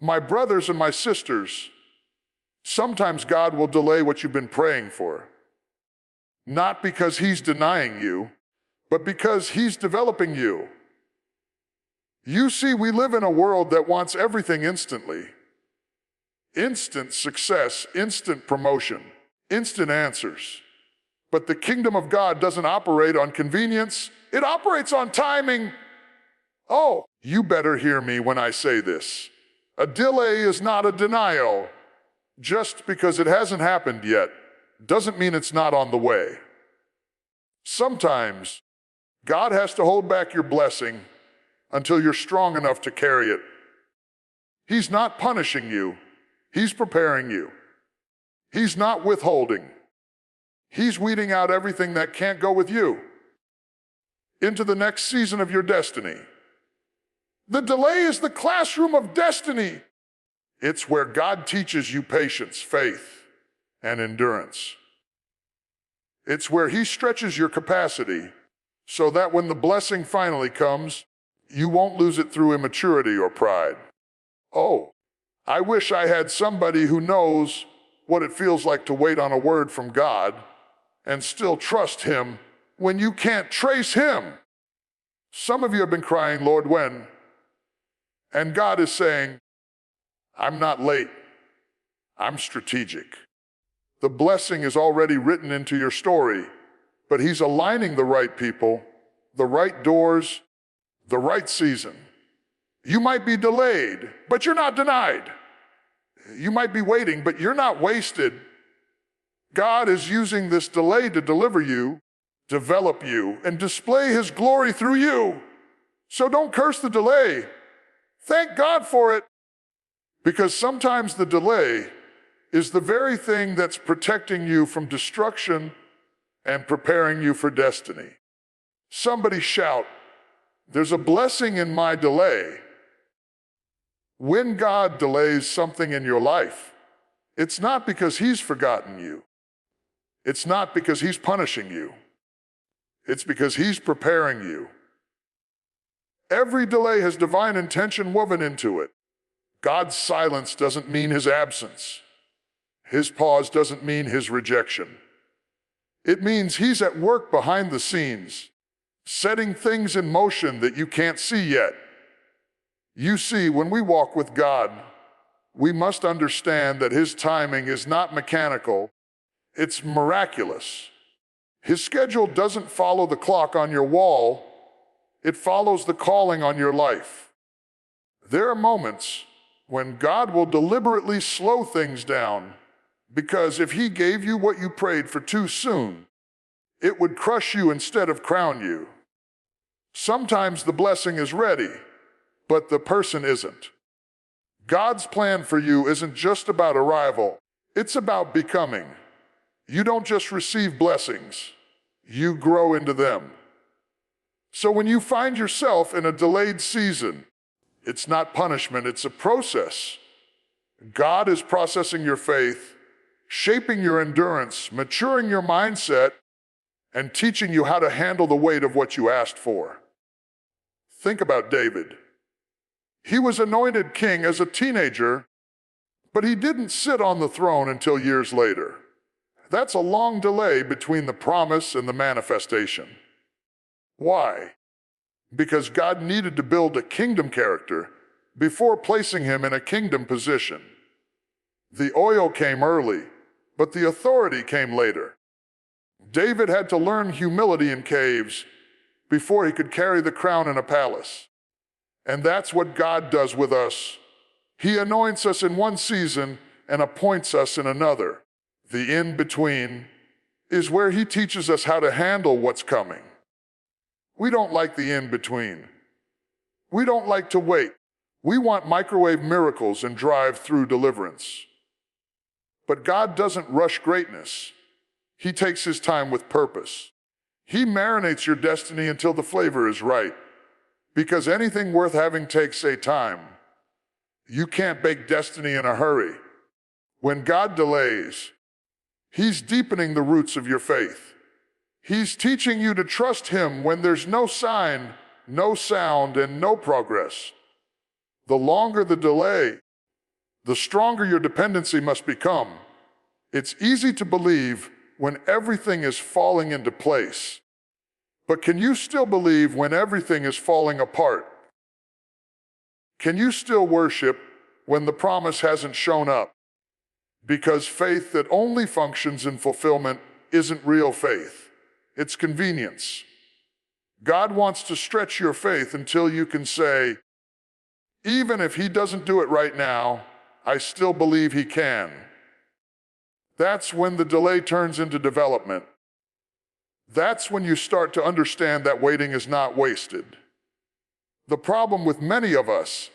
My brothers and my sisters, sometimes God will delay what you've been praying for. Not because He's denying you, but because He's developing you. You see, we live in a world that wants everything instantly. Instant success, instant promotion, instant answers. But the kingdom of God doesn't operate on convenience. It operates on timing. Oh, you better hear me when I say this. A delay is not a denial. Just because it hasn't happened yet doesn't mean it's not on the way. Sometimes God has to hold back your blessing until you're strong enough to carry it. He's not punishing you. He's preparing you. He's not withholding. He's weeding out everything that can't go with you into the next season of your destiny. The delay is the classroom of destiny. It's where God teaches you patience, faith, and endurance. It's where He stretches your capacity so that when the blessing finally comes, you won't lose it through immaturity or pride. Oh, I wish I had somebody who knows what it feels like to wait on a word from God and still trust Him when you can't trace Him. Some of you have been crying, Lord, when? And God is saying, I'm not late. I'm strategic. The blessing is already written into your story, but He's aligning the right people, the right doors, the right season. You might be delayed, but you're not denied. You might be waiting, but you're not wasted. God is using this delay to deliver you, develop you, and display His glory through you. So don't curse the delay. Thank God for it. Because sometimes the delay is the very thing that's protecting you from destruction and preparing you for destiny. Somebody shout, there's a blessing in my delay. When God delays something in your life, it's not because He's forgotten you. It's not because He's punishing you. It's because He's preparing you. Every delay has divine intention woven into it. God's silence doesn't mean His absence. His pause doesn't mean His rejection. It means He's at work behind the scenes, setting things in motion that you can't see yet. You see, when we walk with God, we must understand that His timing is not mechanical, it's miraculous. His schedule doesn't follow the clock on your wall, it follows the calling on your life. There are moments when God will deliberately slow things down, because if He gave you what you prayed for too soon, it would crush you instead of crown you. Sometimes the blessing is ready, but the person isn't. God's plan for you isn't just about arrival, it's about becoming. You don't just receive blessings, you grow into them. So when you find yourself in a delayed season, it's not punishment, it's a process. God is processing your faith, shaping your endurance, maturing your mindset, and teaching you how to handle the weight of what you asked for. Think about David. He was anointed king as a teenager, but he didn't sit on the throne until years later. That's a long delay between the promise and the manifestation. Why? Because God needed to build a kingdom character before placing him in a kingdom position. The oil came early, but the authority came later. David had to learn humility in caves before he could carry the crown in a palace. And that's what God does with us. He anoints us in one season and appoints us in another. The in-between is where He teaches us how to handle what's coming. We don't like the in-between. We don't like to wait. We want microwave miracles and drive-through deliverance. But God doesn't rush greatness. He takes His time with purpose. He marinates your destiny until the flavor is right. Because anything worth having takes a time. You can't bake destiny in a hurry. When God delays, He's deepening the roots of your faith. He's teaching you to trust Him when there's no sign, no sound, and no progress. The longer the delay, The stronger your dependency must become. It's easy to believe when everything is falling into place. But can you still believe when everything is falling apart? Can you still worship when the promise hasn't shown up? Because faith that only functions in fulfillment isn't real faith. It's convenience. God wants to stretch your faith until you can say, even if He doesn't do it right now, I still believe He can. That's when the delay turns into development. That's when you start to understand that waiting is not wasted. The problem with many of us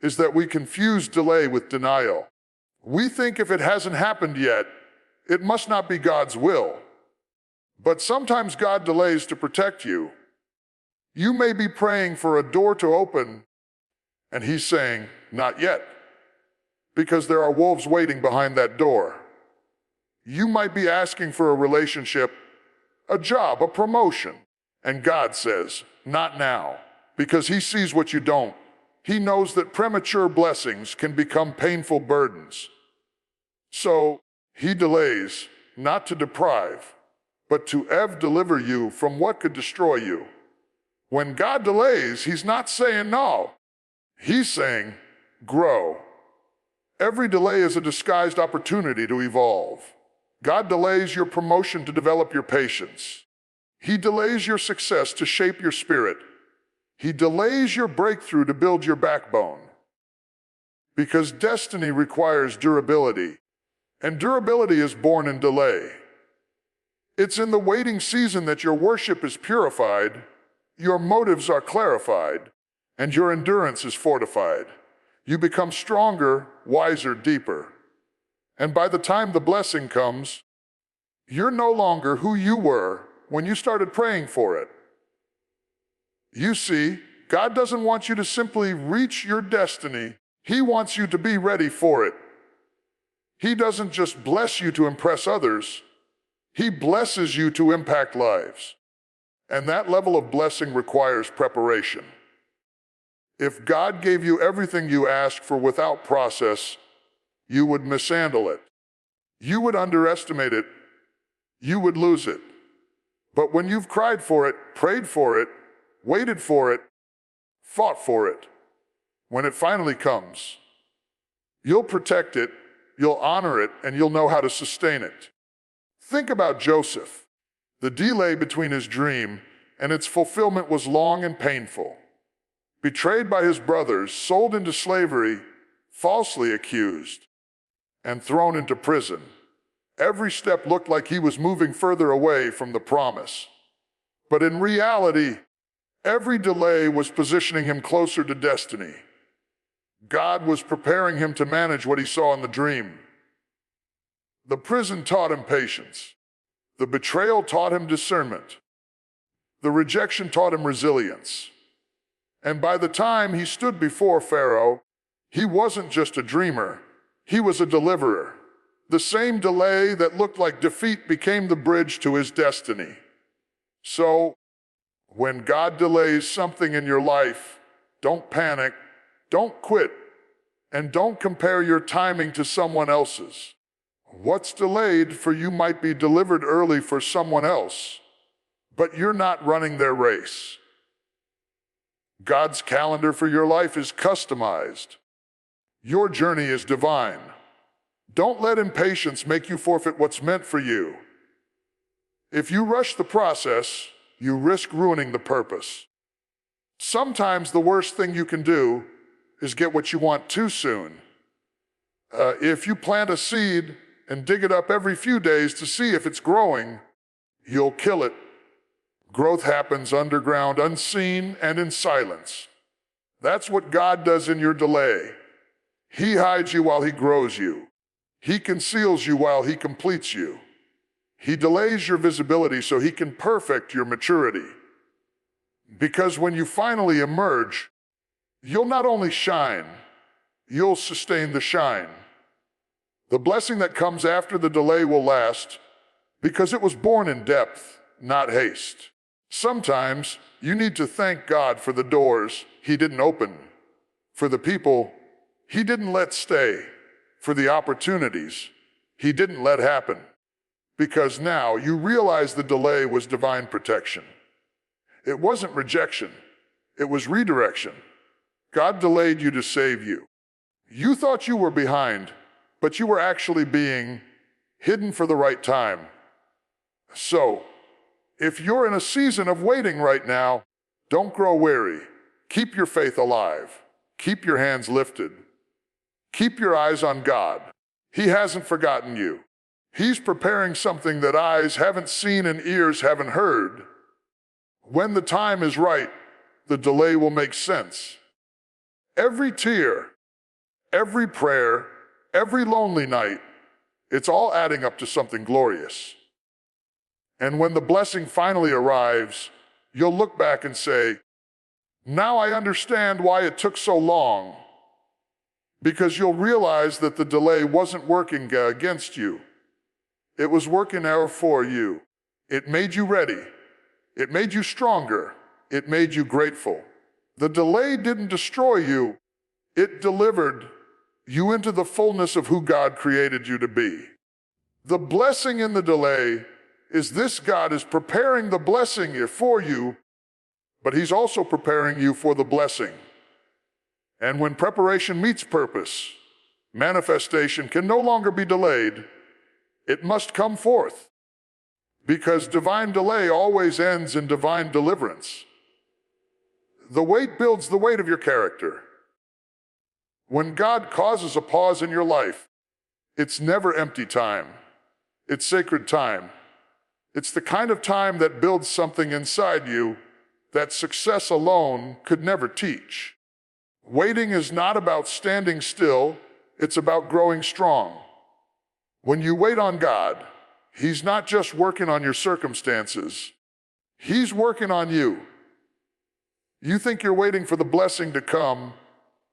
is that we confuse delay with denial. We think if it hasn't happened yet, it must not be God's will. But sometimes God delays to protect you. You may be praying for a door to open, and He's saying, not yet, because there are wolves waiting behind that door. You might be asking for a relationship, a job, a promotion, and God says, not now, because He sees what you don't. He knows that premature blessings can become painful burdens. So He delays, not to deprive, but to deliver you from what could destroy you. When God delays, He's not saying no. He's saying, grow. Every delay is a disguised opportunity to evolve. God delays your promotion to develop your patience. He delays your success to shape your spirit. He delays your breakthrough to build your backbone. Because destiny requires durability, and durability is born in delay. It's in the waiting season that your worship is purified, your motives are clarified, and your endurance is fortified. You become stronger, wiser, deeper. And by the time the blessing comes, you're no longer who you were when you started praying for it. You see, God doesn't want you to simply reach your destiny. He wants you to be ready for it. He doesn't just bless you to impress others. He blesses you to impact lives. And that level of blessing requires preparation. If God gave you everything you asked for without process, you would mishandle it. You would underestimate it. You would lose it. But when you've cried for it, prayed for it, waited for it, fought for it, when it finally comes, you'll protect it, you'll honor it, and you'll know how to sustain it. Think about Joseph. The delay between his dream and its fulfillment was long and painful. Betrayed by his brothers, sold into slavery, falsely accused, and thrown into prison. Every step looked like he was moving further away from the promise. But in reality, every delay was positioning him closer to destiny. God was preparing him to manage what he saw in the dream. The prison taught him patience. The betrayal taught him discernment. The rejection taught him resilience. And by the time he stood before Pharaoh, he wasn't just a dreamer, he was a deliverer. The same delay that looked like defeat became the bridge to his destiny. So, when God delays something in your life, don't panic, don't quit, and don't compare your timing to someone else's. What's delayed for you might be delivered early for someone else, but you're not running their race. God's calendar for your life is customized. Your journey is divine. Don't let impatience make you forfeit what's meant for you. If you rush the process, you risk ruining the purpose. Sometimes the worst thing you can do is get what you want too soon. If you plant a seed and dig it up every few days to see if it's growing, you'll kill it. Growth happens underground, unseen, and in silence. That's what God does in your delay. He hides you while He grows you. He conceals you while He completes you. He delays your visibility so He can perfect your maturity. Because when you finally emerge, you'll not only shine, you'll sustain the shine. The blessing that comes after the delay will last because it was born in depth, not haste. Sometimes you need to thank God for the doors He didn't open, for the people He didn't let stay, for the opportunities he didn't let happen. Because now you realize the delay was divine protection. It wasn't rejection, it was redirection. God delayed you to save you. You thought you were behind, but you were actually being hidden for the right time. So, if you're in a season of waiting right now, don't grow weary. Keep your faith alive. Keep your hands lifted. Keep your eyes on God. He hasn't forgotten you. He's preparing something that eyes haven't seen and ears haven't heard. When the time is right, the delay will make sense. Every tear, every prayer, every lonely night, it's all adding up to something glorious. And when the blessing finally arrives, you'll look back and say, now I understand why it took so long. Because you'll realize that the delay wasn't working against you. It was working out for you. It made you ready. It made you stronger. It made you grateful. The delay didn't destroy you. It delivered you into the fullness of who God created you to be. The blessing in the delay is this: God is preparing the blessing for you, but He's also preparing you for the blessing. And when preparation meets purpose, manifestation can no longer be delayed. It must come forth. Because divine delay always ends in divine deliverance. The wait builds the weight of your character. When God causes a pause in your life, it's never empty time. It's sacred time. It's the kind of time that builds something inside you that success alone could never teach. Waiting is not about standing still, it's about growing strong. When you wait on God, He's not just working on your circumstances, He's working on you. You think you're waiting for the blessing to come,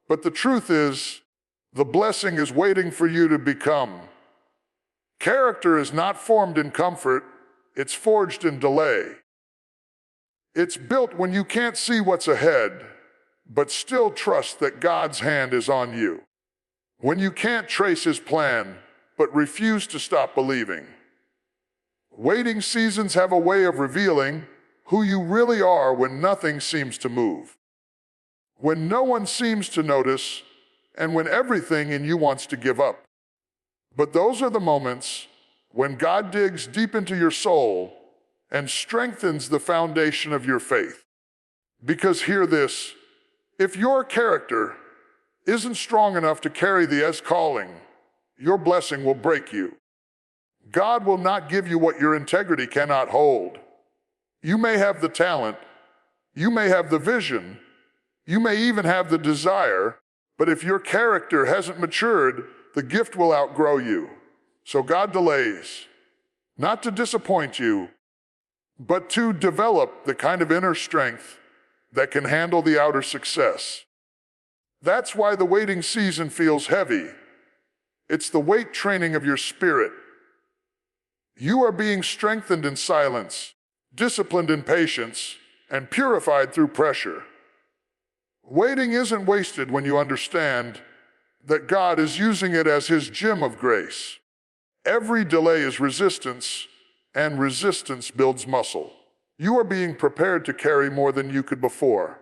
but the truth is, the blessing is waiting for you to become. Character is not formed in comfort, it's forged in delay. It's built when you can't see what's ahead, but still trust that God's hand is on you. When you can't trace His plan, but refuse to stop believing. Waiting seasons have a way of revealing who you really are when nothing seems to move. When no one seems to notice, and when everything in you wants to give up. But those are the moments when God digs deep into your soul and strengthens the foundation of your faith. Because hear this, if your character isn't strong enough to carry the calling, your blessing will break you. God will not give you what your integrity cannot hold. You may have the talent, you may have the vision, you may even have the desire, but if your character hasn't matured, the gift will outgrow you. So God delays, not to disappoint you, but to develop the kind of inner strength that can handle the outer success. That's why the waiting season feels heavy. It's the weight training of your spirit. You are being strengthened in silence, disciplined in patience, and purified through pressure. Waiting isn't wasted when you understand that God is using it as His gym of grace. Every delay is resistance, and resistance builds muscle. You are being prepared to carry more than you could before.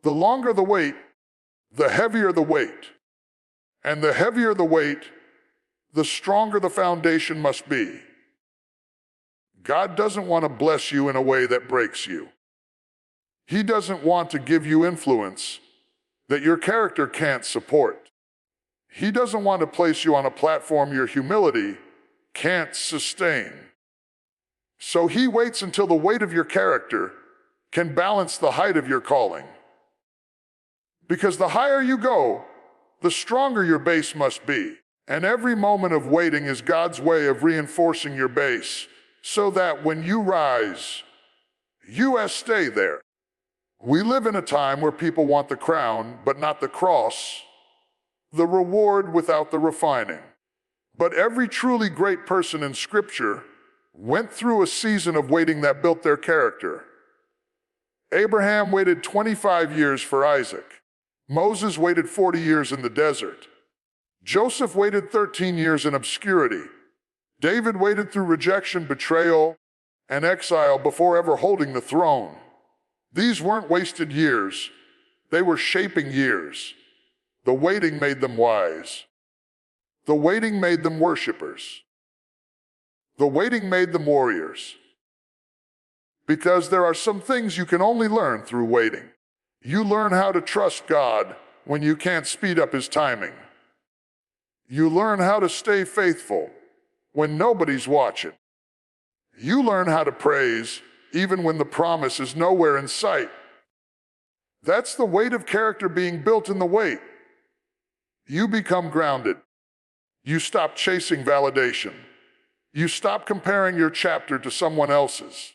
The longer the wait, the heavier the weight. And the heavier the weight, the stronger the foundation must be. God doesn't want to bless you in a way that breaks you. He doesn't want to give you influence that your character can't support. He doesn't want to place you on a platform your humility can't sustain. So He waits until the weight of your character can balance the height of your calling. Because the higher you go, the stronger your base must be. And every moment of waiting is God's way of reinforcing your base, so that when you rise, you stay there. We live in a time where people want the crown, but not the cross, the reward without the refining. But every truly great person in Scripture went through a season of waiting that built their character. Abraham waited 25 years for Isaac. Moses waited 40 years in the desert. Joseph waited 13 years in obscurity. David waited through rejection, betrayal, and exile before ever holding the throne. These weren't wasted years. They were shaping years. The waiting made them wise. The waiting made them worshipers. The waiting made them warriors. Because there are some things you can only learn through waiting. You learn how to trust God when you can't speed up His timing. You learn how to stay faithful when nobody's watching. You learn how to praise even when the promise is nowhere in sight. That's the weight of character being built in the wait. You become grounded. You stop chasing validation. You stop comparing your chapter to someone else's.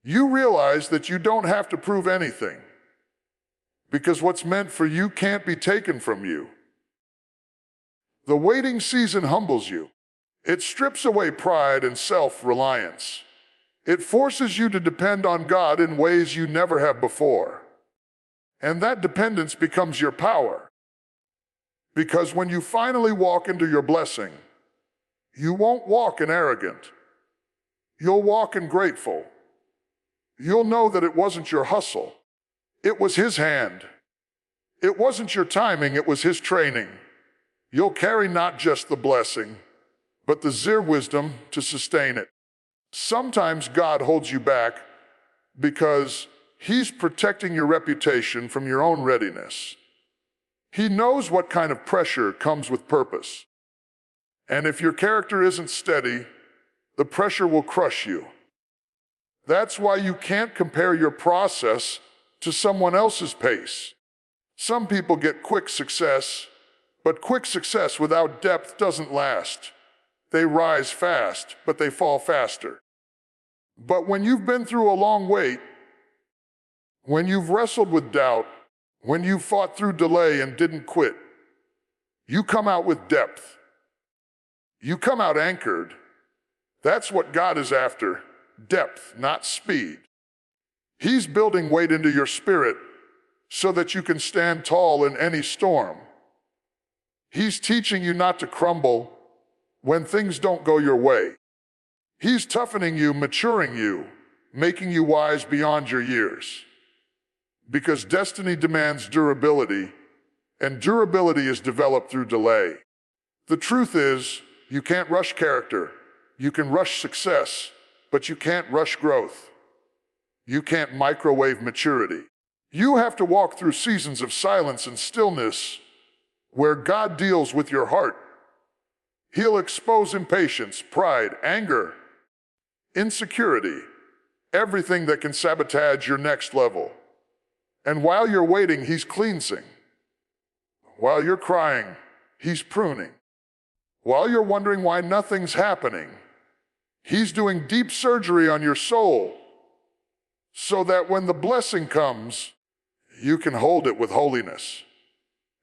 You realize that you don't have to prove anything, because what's meant for you can't be taken from you. The waiting season humbles you. It strips away pride and self-reliance. It forces you to depend on God in ways you never have before. And that dependence becomes your power. Because when you finally walk into your blessing, you won't walk in arrogant. You'll walk in grateful. You'll know that it wasn't your hustle. It was His hand. It wasn't your timing, it was His training. You'll carry not just the blessing, but the zir wisdom to sustain it. Sometimes God holds you back because He's protecting your reputation from your own readiness. He knows what kind of pressure comes with purpose. And if your character isn't steady, the pressure will crush you. That's why you can't compare your process to someone else's pace. Some people get quick success, but quick success without depth doesn't last. They rise fast, but they fall faster. But when you've been through a long wait, when you've wrestled with doubt, when you've fought through delay and didn't quit, you come out with depth. You come out anchored. That's what God is after, depth, not speed. He's building weight into your spirit so that you can stand tall in any storm. He's teaching you not to crumble when things don't go your way. He's toughening you, maturing you, making you wise beyond your years. Because destiny demands durability, and durability is developed through delay. The truth is, you can't rush character. You can rush success, but you can't rush growth. You can't microwave maturity. You have to walk through seasons of silence and stillness where God deals with your heart. He'll expose impatience, pride, anger, insecurity, everything that can sabotage your next level. And while you're waiting, He's cleansing. While you're crying, He's pruning. While you're wondering why nothing's happening, He's doing deep surgery on your soul so that when the blessing comes, you can hold it with holiness.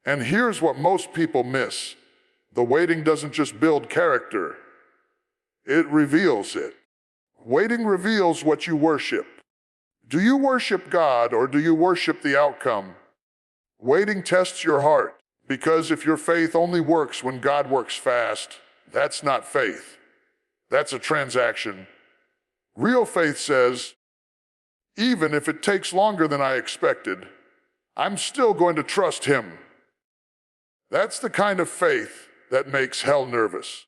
And here's what most people miss. The waiting doesn't just build character, it reveals it. Waiting reveals what you worship. Do you worship God or do you worship the outcome? Waiting tests your heart, because if your faith only works when God works fast, that's not faith. That's a transaction. Real faith says, even if it takes longer than I expected, I'm still going to trust Him. That's the kind of faith that makes hell nervous.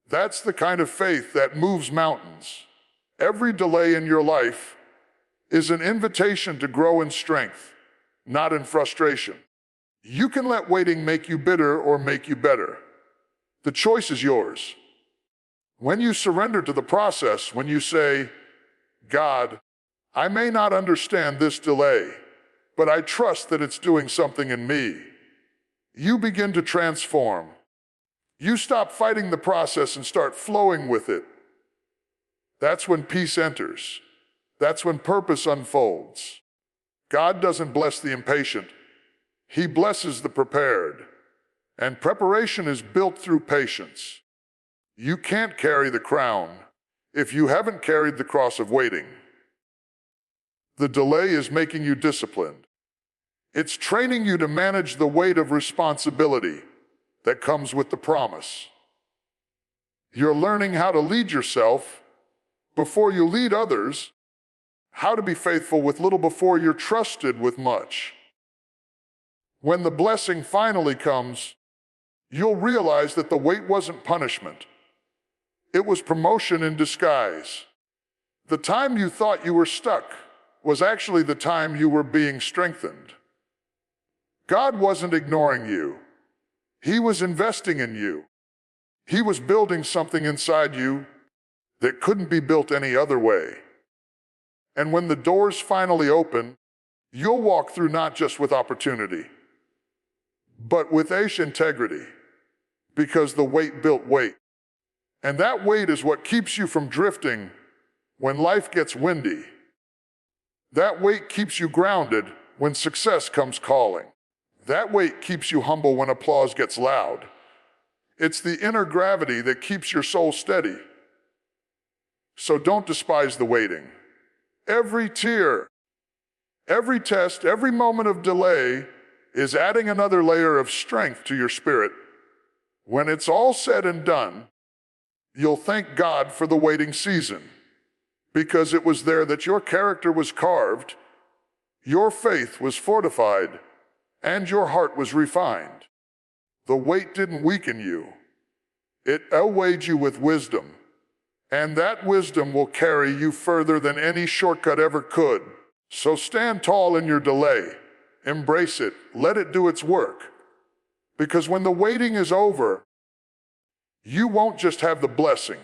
That's the kind of faith that moves mountains. Every delay in your life is an invitation to grow in strength, not in frustration. You can let waiting make you bitter or make you better. The choice is yours. When you surrender to the process, when you say, God, I may not understand this delay, but I trust that it's doing something in me, you begin to transform. You stop fighting the process and start flowing with it. That's when peace enters. That's when purpose unfolds. God doesn't bless the impatient. He blesses the prepared. And preparation is built through patience. You can't carry the crown if you haven't carried the cross of waiting. The delay is making you disciplined. It's training you to manage the weight of responsibility that comes with the promise. You're learning how to lead yourself before you lead others, how to be faithful with little before you're trusted with much. When the blessing finally comes, you'll realize that the wait wasn't punishment. It was promotion in disguise. The time you thought you were stuck was actually the time you were being strengthened. God wasn't ignoring you. He was investing in you. He was building something inside you that couldn't be built any other way. And when the doors finally open, you'll walk through not just with opportunity, but with integrity, because the weight built weight. And that weight is what keeps you from drifting when life gets windy. That weight keeps you grounded when success comes calling. That weight keeps you humble when applause gets loud. It's the inner gravity that keeps your soul steady. So don't despise the waiting. Every tear, every test, every moment of delay is adding another layer of strength to your spirit. When it's all said and done, you'll thank God for the waiting season, because it was there that your character was carved, your faith was fortified, and your heart was refined. The wait didn't weaken you. It outweighed you with wisdom, and that wisdom will carry you further than any shortcut ever could. So stand tall in your delay. Embrace it. Let it do its work. Because when the waiting is over, you won't just have the blessing.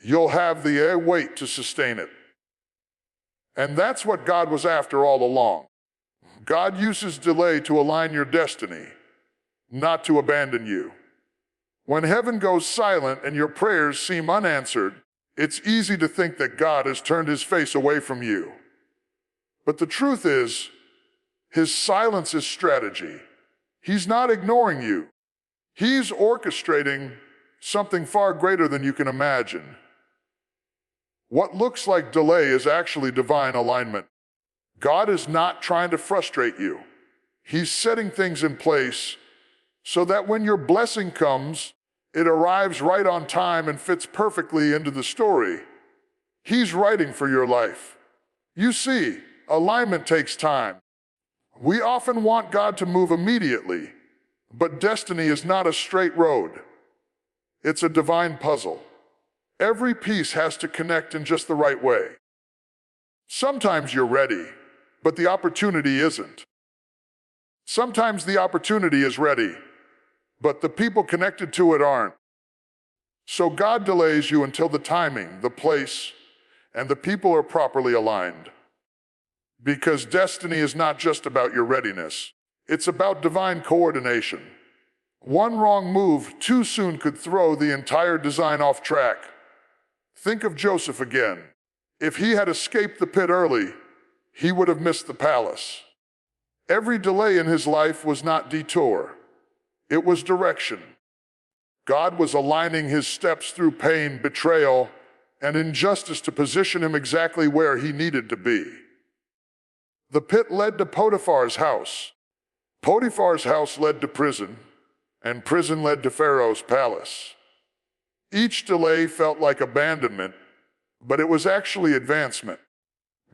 You'll have the weight to sustain it. And that's what God was after all along. God uses delay to align your destiny, not to abandon you. When heaven goes silent and your prayers seem unanswered, it's easy to think that God has turned his face away from you. But the truth is, his silence is strategy. He's not ignoring you. He's orchestrating something far greater than you can imagine. What looks like delay is actually divine alignment. God is not trying to frustrate you. He's setting things in place so that when your blessing comes, it arrives right on time and fits perfectly into the story He's writing for your life. You see, alignment takes time. We often want God to move immediately, but destiny is not a straight road. It's a divine puzzle. Every piece has to connect in just the right way. Sometimes you're ready, but the opportunity isn't. Sometimes the opportunity is ready, but the people connected to it aren't. So God delays you until the timing, the place, and the people are properly aligned. Because destiny is not just about your readiness. It's about divine coordination. One wrong move too soon could throw the entire design off track. Think of Joseph again. If he had escaped the pit early, he would have missed the palace. Every delay in his life was not detour. It was direction. God was aligning his steps through pain, betrayal, and injustice to position him exactly where he needed to be. The pit led to Potiphar's house. Potiphar's house led to prison, and prison led to Pharaoh's palace. Each delay felt like abandonment, but it was actually advancement.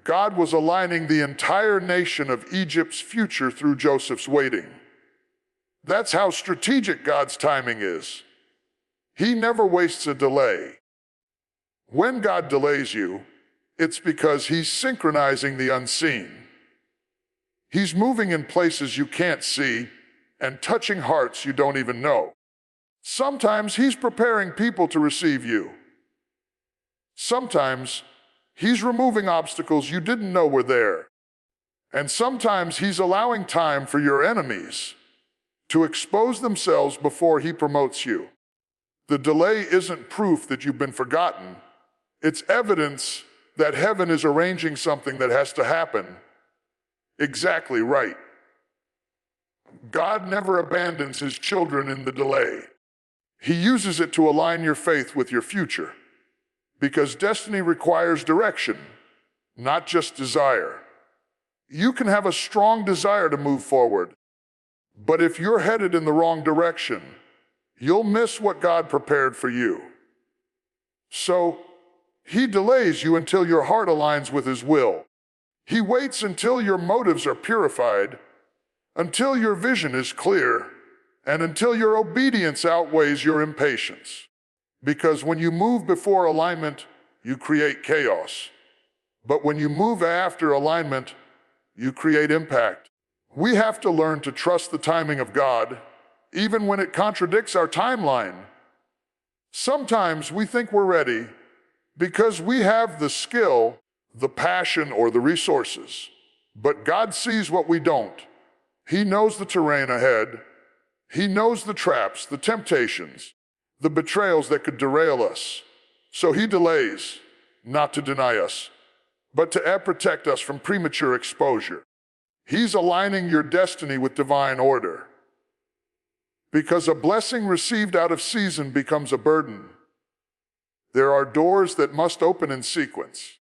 God was aligning the entire nation of Egypt's future through Joseph's waiting. That's how strategic God's timing is. He never wastes a delay. When God delays you, it's because he's synchronizing the unseen. He's moving in places you can't see and touching hearts you don't even know. Sometimes he's preparing people to receive you. Sometimes he's removing obstacles you didn't know were there. And sometimes he's allowing time for your enemies to expose themselves before he promotes you. The delay isn't proof that you've been forgotten. It's evidence that heaven is arranging something that has to happen exactly right. God never abandons his children in the delay. He uses it to align your faith with your future. Because destiny requires direction, not just desire. You can have a strong desire to move forward, but if you're headed in the wrong direction, you'll miss what God prepared for you. So, he delays you until your heart aligns with his will. He waits until your motives are purified, until your vision is clear, and until your obedience outweighs your impatience. Because when you move before alignment, you create chaos. But when you move after alignment, you create impact. We have to learn to trust the timing of God, even when it contradicts our timeline. Sometimes we think we're ready because we have the skill, the passion, or the resources. But God sees what we don't. He knows the terrain ahead. He knows the traps, the temptations, the betrayals that could derail us. So he delays, not to deny us, but to protect us from premature exposure. He's aligning your destiny with divine order. Because a blessing received out of season becomes a burden. There are doors that must open in sequence.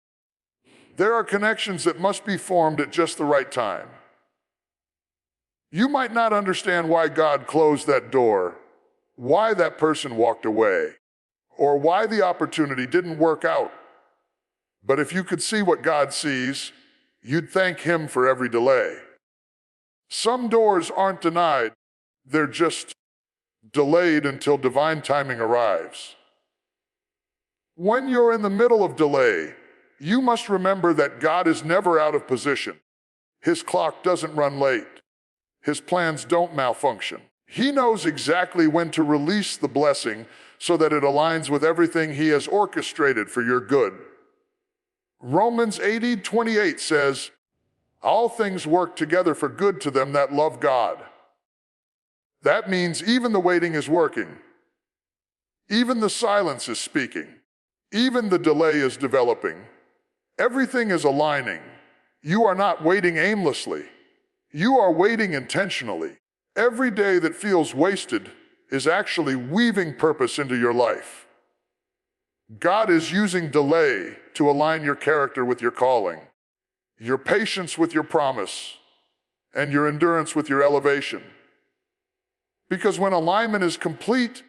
There are connections that must be formed at just the right time. You might not understand why God closed that door, why that person walked away, or why the opportunity didn't work out. But if you could see what God sees, you'd thank him for every delay. Some doors aren't denied, they're just delayed until divine timing arrives. When you're in the middle of delay, you must remember that God is never out of position. His clock doesn't run late. His plans don't malfunction. He knows exactly when to release the blessing so that it aligns with everything he has orchestrated for your good. Romans 8:28 says, "All things work together for good to them that love God." That means even the waiting is working. Even the silence is speaking. Even the delay is developing. Everything is aligning. You are not waiting aimlessly. You are waiting intentionally. Every day that feels wasted is actually weaving purpose into your life. God is using delay to align your character with your calling, your patience with your promise, and your endurance with your elevation. Because when alignment is complete,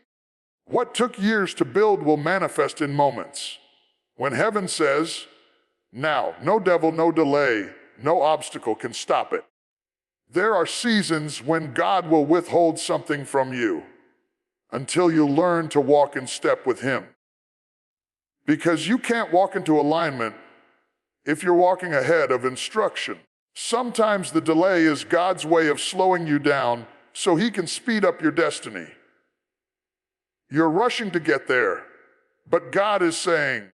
what took years to build will manifest in moments. When heaven says, "Now," no devil, no delay, no obstacle can stop it. There are seasons when God will withhold something from you until you learn to walk in step with him. Because you can't walk into alignment if you're walking ahead of instruction. Sometimes the delay is God's way of slowing you down so he can speed up your destiny. You're rushing to get there, but God is saying,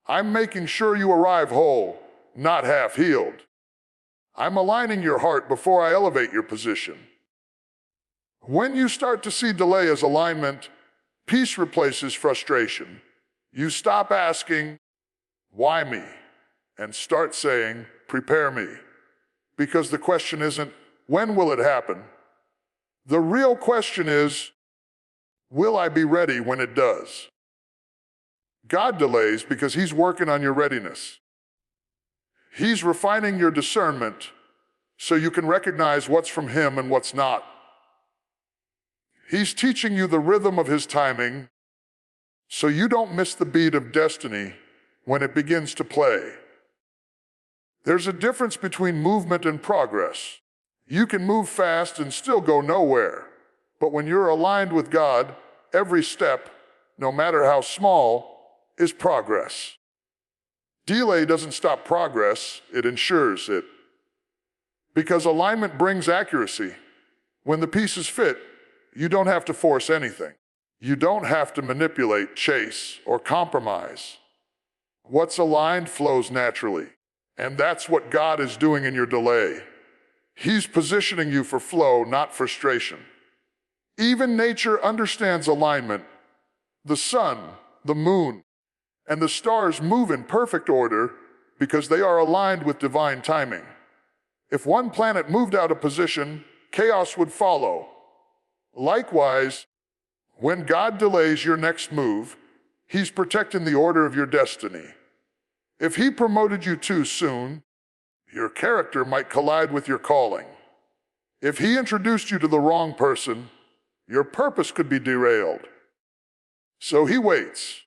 "I'm making sure you arrive whole, not half-healed. I'm aligning your heart before I elevate your position." When you start to see delay as alignment, peace replaces frustration. You stop asking, "Why me?" and start saying, "Prepare me." Because the question isn't, "When will it happen?" The real question is, "Will I be ready when it does?" God delays because he's working on your readiness. He's refining your discernment so you can recognize what's from him and what's not. He's teaching you the rhythm of his timing so you don't miss the beat of destiny when it begins to play. There's a difference between movement and progress. You can move fast and still go nowhere, but when you're aligned with God, every step, no matter how small, is progress. Delay doesn't stop progress, it ensures it. Because alignment brings accuracy. When the pieces fit, you don't have to force anything. You don't have to manipulate, chase, or compromise. What's aligned flows naturally. And that's what God is doing in your delay. He's positioning you for flow, not frustration. Even nature understands alignment. The sun, the moon, and the stars move in perfect order because they are aligned with divine timing. If one planet moved out of position, chaos would follow. Likewise, when God delays your next move, he's protecting the order of your destiny. If he promoted you too soon, your character might collide with your calling. If he introduced you to the wrong person, Your purpose could be derailed. So he waits.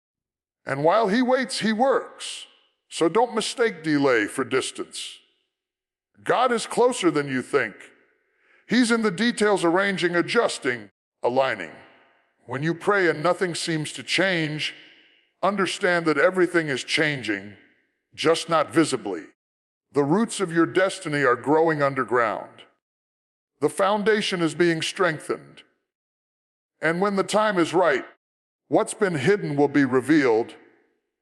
And while he waits, he works. So don't mistake delay for distance. God is closer than you think. He's in the details, arranging, adjusting, aligning. When you pray and nothing seems to change, understand that everything is changing, just not visibly. The roots of your destiny are growing underground. The foundation is being strengthened. And when the time is right, what's been hidden will be revealed,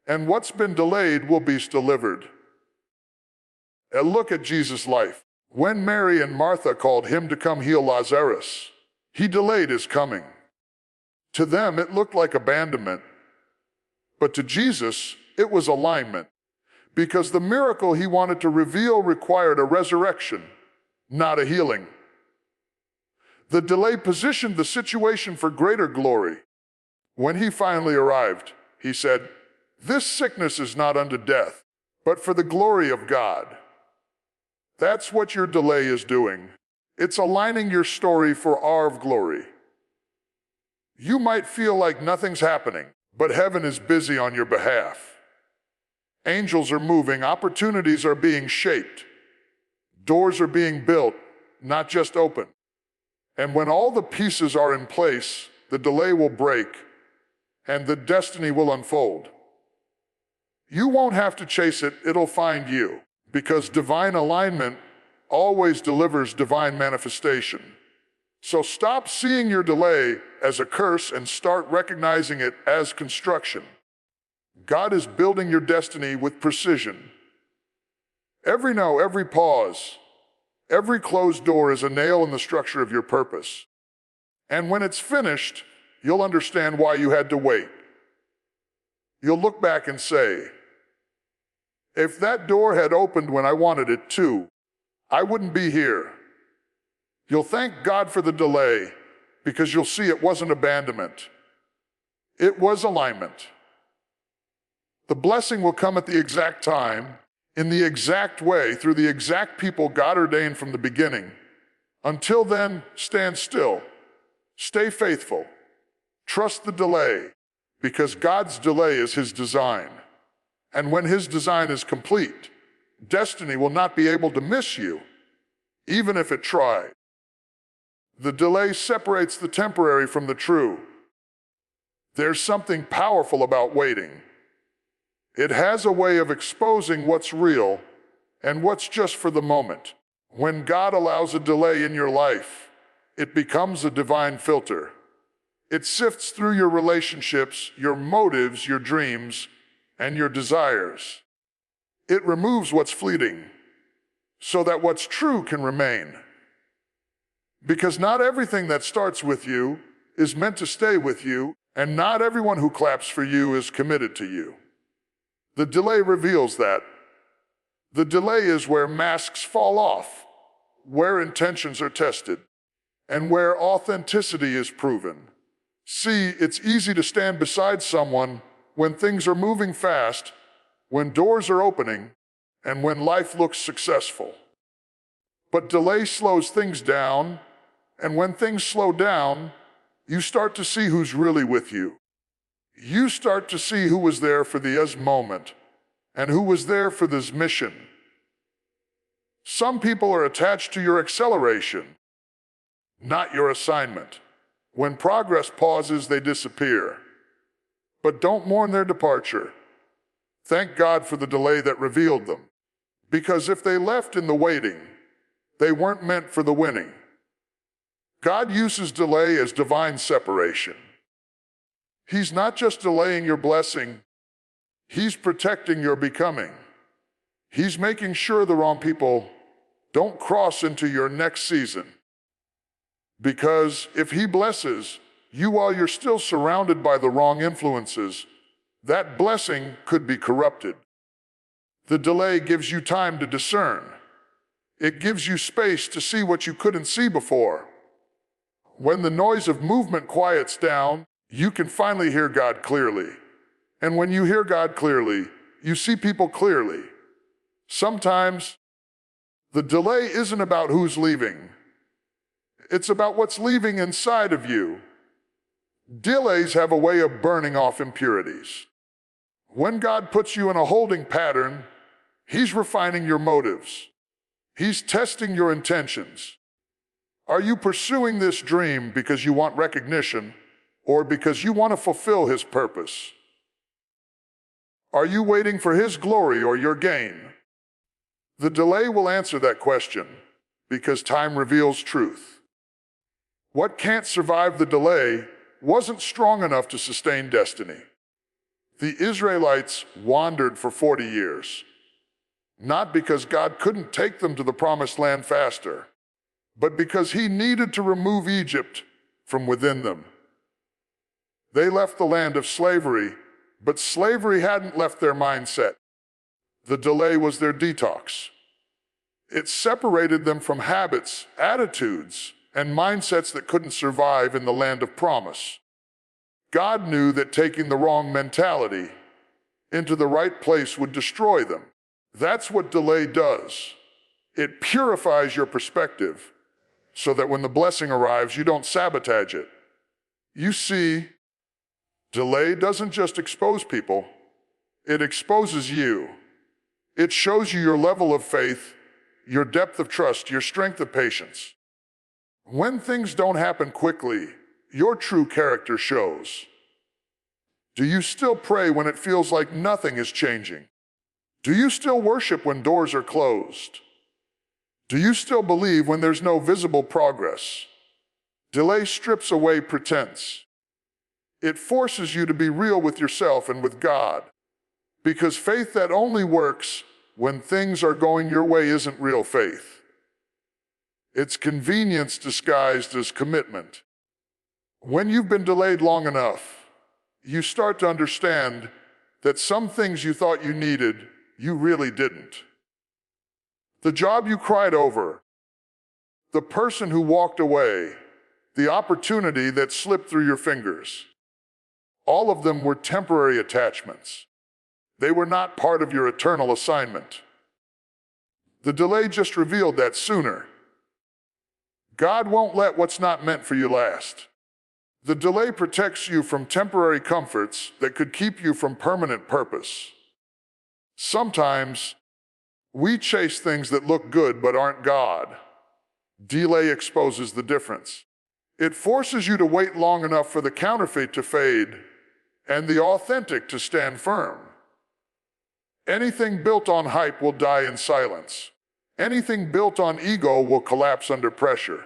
and what's been delayed will be delivered. And look at Jesus' life. When Mary and Martha called him to come heal Lazarus, he delayed his coming. To them, it looked like abandonment, but to Jesus, it was alignment, because the miracle he wanted to reveal required a resurrection, not a healing. The delay positioned the situation for greater glory. When he finally arrived, he said, "This sickness is not unto death, but for the glory of God." That's what your delay is doing. It's aligning your story for our glory. You might feel like nothing's happening, but heaven is busy on your behalf. Angels are moving, opportunities are being shaped. Doors are being built, not just open. And when all the pieces are in place, the delay will break, and the destiny will unfold. You won't have to chase it, it'll find you, because divine alignment always delivers divine manifestation. So stop seeing your delay as a curse and start recognizing it as construction. God is building your destiny with precision. Every no, every pause, every closed door is a nail in the structure of your purpose. And when it's finished, you'll understand why you had to wait. You'll look back and say, if that door had opened when I wanted it to, I wouldn't be here. You'll thank God for the delay because you'll see it wasn't abandonment. It was alignment. The blessing will come at the exact time, in the exact way, through the exact people God ordained from the beginning. Until then, stand still. Stay faithful. Trust the delay, because God's delay is His design. And when His design is complete, destiny will not be able to miss you, even if it tried. The delay separates the temporary from the true. There's something powerful about waiting. It has a way of exposing what's real and what's just for the moment. When God allows a delay in your life, it becomes a divine filter. It sifts through your relationships, your motives, your dreams, and your desires. It removes what's fleeting so that what's true can remain. Because not everything that starts with you is meant to stay with you, and not everyone who claps for you is committed to you. The delay reveals that. The delay is where masks fall off, where intentions are tested, and where authenticity is proven. See, it's easy to stand beside someone when things are moving fast, when doors are opening, and when life looks successful. But delay slows things down, and when things slow down, you start to see who's really with you. You start to see who was there for this moment and who was there for this mission. Some people are attached to your acceleration, not your assignment. When progress pauses, they disappear. But don't mourn their departure. Thank God for the delay that revealed them. Because if they left in the waiting, they weren't meant for the winning. God uses delay as divine separation. He's not just delaying your blessing, He's protecting your becoming. He's making sure the wrong people don't cross into your next season. Because if He blesses you while you're still surrounded by the wrong influences, that blessing could be corrupted. The delay gives you time to discern. It gives you space to see what you couldn't see before. When the noise of movement quiets down, you can finally hear God clearly. And when you hear God clearly, you see people clearly. Sometimes, the delay isn't about who's leaving. It's about what's leaving inside of you. Delays have a way of burning off impurities. When God puts you in a holding pattern, He's refining your motives. He's testing your intentions. Are you pursuing this dream because you want recognition or because you want to fulfill His purpose? Are you waiting for His glory or your gain? The delay will answer that question because time reveals truth. What can't survive the delay wasn't strong enough to sustain destiny. The Israelites wandered for 40 years, not because God couldn't take them to the promised land faster, but because He needed to remove Egypt from within them. They left the land of slavery, but slavery hadn't left their mindset. The delay was their detox. It separated them from habits, attitudes, and mindsets that couldn't survive in the land of promise. God knew that taking the wrong mentality into the right place would destroy them. That's what delay does. It purifies your perspective so that when the blessing arrives, you don't sabotage it. You see, delay doesn't just expose people, it exposes you. It shows you your level of faith, your depth of trust, your strength of patience. When things don't happen quickly, your true character shows. Do you still pray when it feels like nothing is changing? Do you still worship when doors are closed? Do you still believe when there's no visible progress? Delay strips away pretense. It forces you to be real with yourself and with God. Because faith that only works when things are going your way isn't real faith. It's convenience disguised as commitment. When you've been delayed long enough, you start to understand that some things you thought you needed, you really didn't. The job you cried over, the person who walked away, the opportunity that slipped through your fingers, all of them were temporary attachments. They were not part of your eternal assignment. The delay just revealed that sooner. God won't let what's not meant for you last. The delay protects you from temporary comforts that could keep you from permanent purpose. Sometimes, we chase things that look good but aren't God. Delay exposes the difference. It forces you to wait long enough for the counterfeit to fade and the authentic to stand firm. Anything built on hype will die in silence. Anything built on ego will collapse under pressure.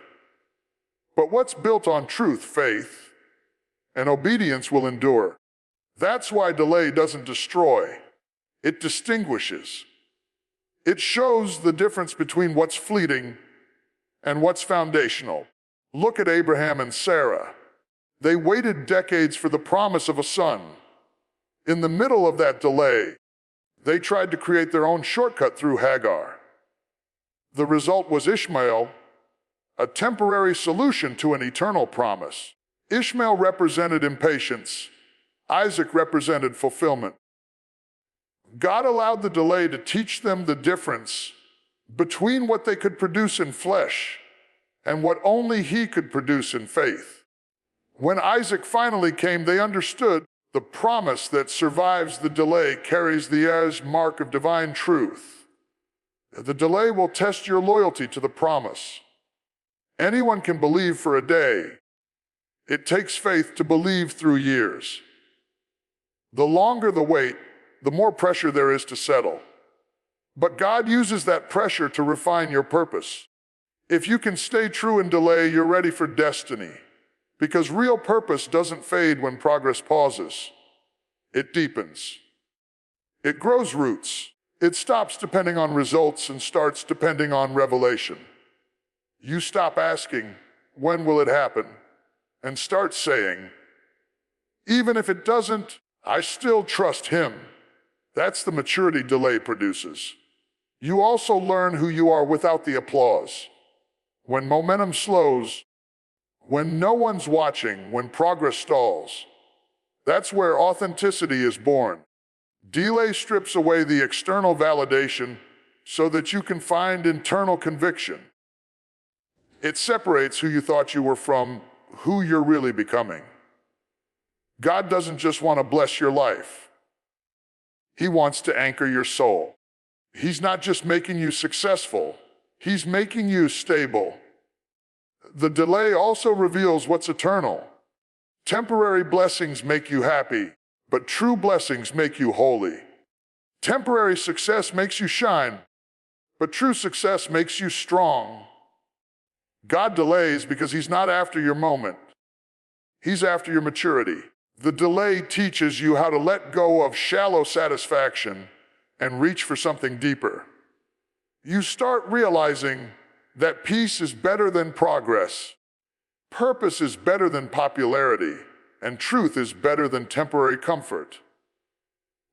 But what's built on truth, faith, and obedience will endure. That's why delay doesn't destroy. It distinguishes. It shows the difference between what's fleeting and what's foundational. Look at Abraham and Sarah. They waited decades for the promise of a son. In the middle of that delay, they tried to create their own shortcut through Hagar. The result was Ishmael, a temporary solution to an eternal promise. Ishmael represented impatience. Isaac represented fulfillment. God allowed the delay to teach them the difference between what they could produce in flesh and what only He could produce in faith. When Isaac finally came, they understood the promise that survives the delay carries the mark of divine truth. The delay will test your loyalty to the promise. Anyone can believe for a day. It takes faith to believe through years. The longer the wait, the more pressure there is to settle. But God uses that pressure to refine your purpose. If you can stay true in delay, you're ready for destiny. Because real purpose doesn't fade when progress pauses. It deepens. It grows roots. It stops depending on results and starts depending on revelation. You stop asking, when will it happen? And start saying, even if it doesn't, I still trust Him. That's the maturity delay produces. You also learn who you are without the applause. When momentum slows, when no one's watching, when progress stalls, that's where authenticity is born. Delay strips away the external validation so that you can find internal conviction. It separates who you thought you were from who you're really becoming. God doesn't just want to bless your life. He wants to anchor your soul. He's not just making you successful, He's making you stable. The delay also reveals what's eternal. Temporary blessings make you happy, but true blessings make you holy. Temporary success makes you shine, but true success makes you strong. God delays because He's not after your moment. He's after your maturity. The delay teaches you how to let go of shallow satisfaction and reach for something deeper. You start realizing that peace is better than progress, purpose is better than popularity, and truth is better than temporary comfort.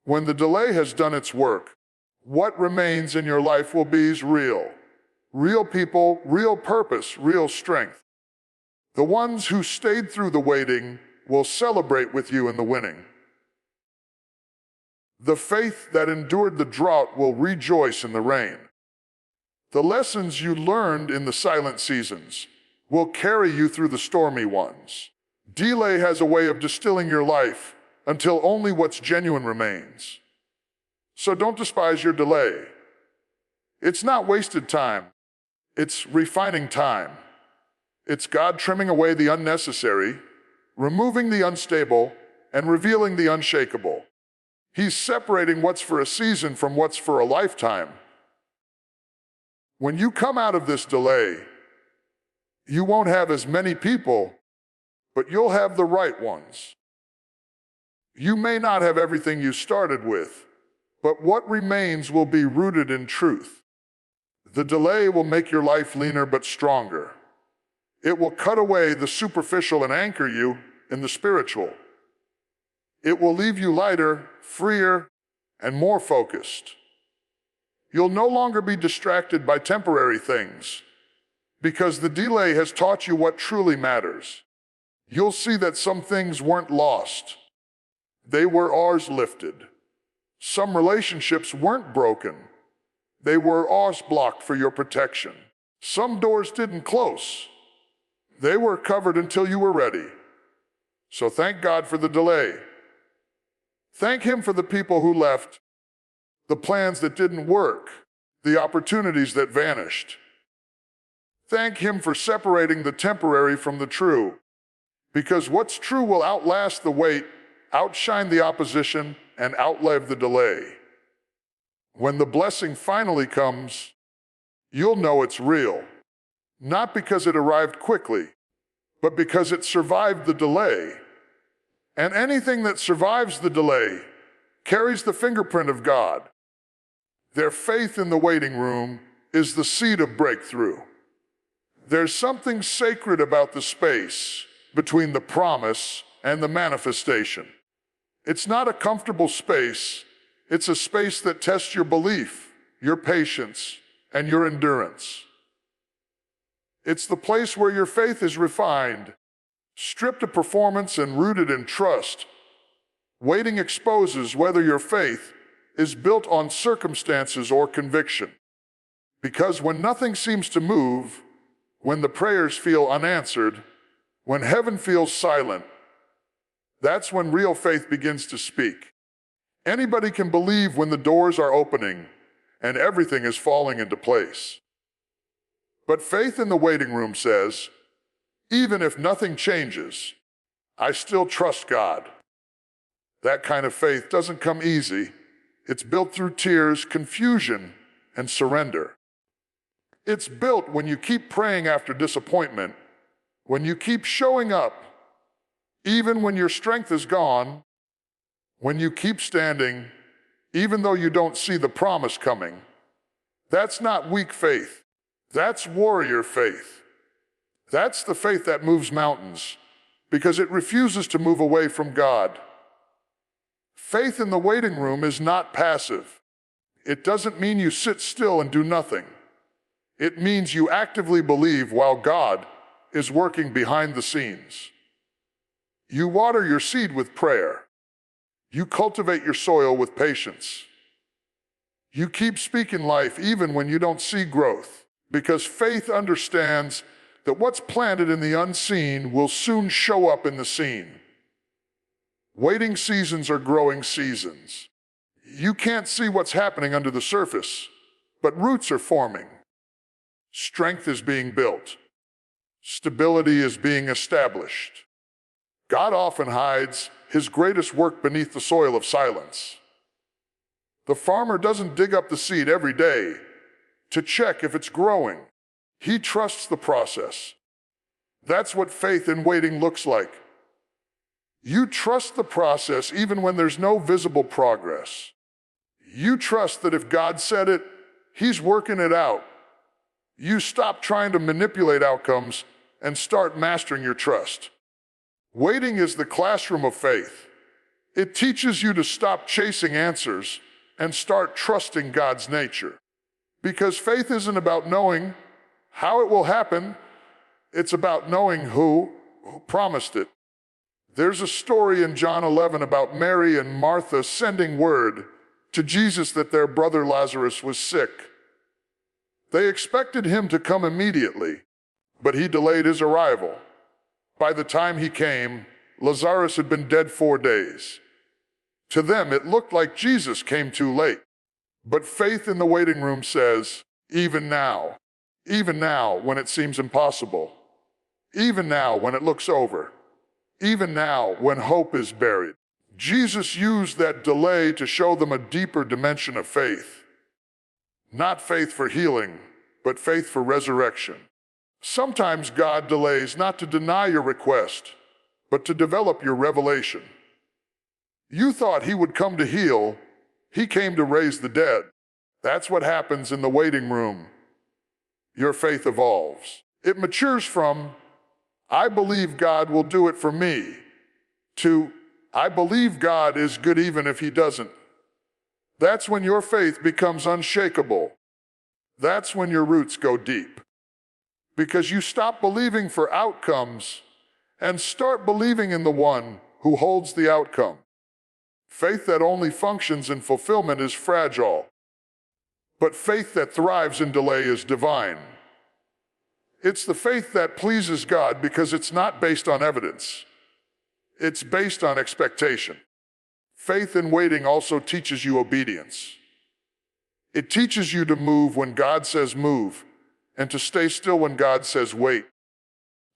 When the delay has done its work, what remains in your life will be real. Real people, real purpose, real strength. The ones who stayed through the waiting will celebrate with you in the winning. The faith that endured the drought will rejoice in the rain. The lessons you learned in the silent seasons will carry you through the stormy ones. Delay has a way of distilling your life until only what's genuine remains. So don't despise your delay. It's not wasted time. It's refining time. It's God trimming away the unnecessary, removing the unstable, and revealing the unshakable. He's separating what's for a season from what's for a lifetime. When you come out of this delay, you won't have as many people, but you'll have the right ones. You may not have everything you started with, but what remains will be rooted in truth. The delay will make your life leaner but stronger. It will cut away the superficial and anchor you in the spiritual. It will leave you lighter, freer, and more focused. You'll no longer be distracted by temporary things, because the delay has taught you what truly matters. You'll see that some things weren't lost. They were ours lifted. Some relationships weren't broken. They were ours blocked for your protection. Some doors didn't close. They were covered until you were ready. So thank God for the delay. Thank Him for the people who left, the plans that didn't work, the opportunities that vanished. Thank Him for separating the temporary from the true, because what's true will outlast the wait, outshine the opposition, and outlive the delay. When the blessing finally comes, you'll know it's real, not because it arrived quickly, but because it survived the delay. And anything that survives the delay carries the fingerprint of God. Their faith in the waiting room is the seed of breakthrough. There's something sacred about the space between the promise and the manifestation. It's not a comfortable space. It's a space that tests your belief, your patience, and your endurance. It's the place where your faith is refined, stripped of performance and rooted in trust. Waiting exposes whether your faith is built on circumstances or conviction. Because when nothing seems to move, when the prayers feel unanswered, when heaven feels silent, that's when real faith begins to speak. Anybody can believe when the doors are opening and everything is falling into place. But faith in the waiting room says, even if nothing changes, I still trust God. That kind of faith doesn't come easy. It's built through tears, confusion, and surrender. It's built when you keep praying after disappointment, when you keep showing up, even when your strength is gone, when you keep standing, even though you don't see the promise coming. That's not weak faith. That's warrior faith. That's the faith that moves mountains, because it refuses to move away from God. Faith in the waiting room is not passive. It doesn't mean you sit still and do nothing. It means you actively believe while God is working behind the scenes. You water your seed with prayer. You cultivate your soil with patience. You keep speaking life even when you don't see growth, because faith understands that what's planted in the unseen will soon show up in the seen. Waiting seasons are growing seasons. You can't see what's happening under the surface, but roots are forming. Strength is being built. Stability is being established. God often hides his greatest work beneath the soil of silence. The farmer doesn't dig up the seed every day to check if it's growing. He trusts the process. That's what faith in waiting looks like. You trust the process even when there's no visible progress. You trust that if God said it, he's working it out. You stop trying to manipulate outcomes and start mastering your trust. Waiting is the classroom of faith. It teaches you to stop chasing answers and start trusting God's nature. Because faith isn't about knowing how it will happen, it's about knowing who promised it. There's a story in John 11 about Mary and Martha sending word to Jesus that their brother Lazarus was sick. They expected him to come immediately, but he delayed his arrival. By the time he came, Lazarus had been dead 4 days. To them, it looked like Jesus came too late. But faith in the waiting room says, even now when it seems impossible, even now when it looks over, even now when hope is buried. Jesus used that delay to show them a deeper dimension of faith. Not faith for healing, but faith for resurrection. Sometimes God delays not to deny your request, but to develop your revelation. You thought he would come to heal. He came to raise the dead. That's what happens in the waiting room. Your faith evolves. It matures from, I believe God will do it for me, to, I believe God is good even if he doesn't. That's when your faith becomes unshakable. That's when your roots go deep. Because you stop believing for outcomes and start believing in the one who holds the outcome. Faith that only functions in fulfillment is fragile, but faith that thrives in delay is divine. It's the faith that pleases God because it's not based on evidence. It's based on expectation. Faith in waiting also teaches you obedience. It teaches you to move when God says move, and to stay still when God says wait.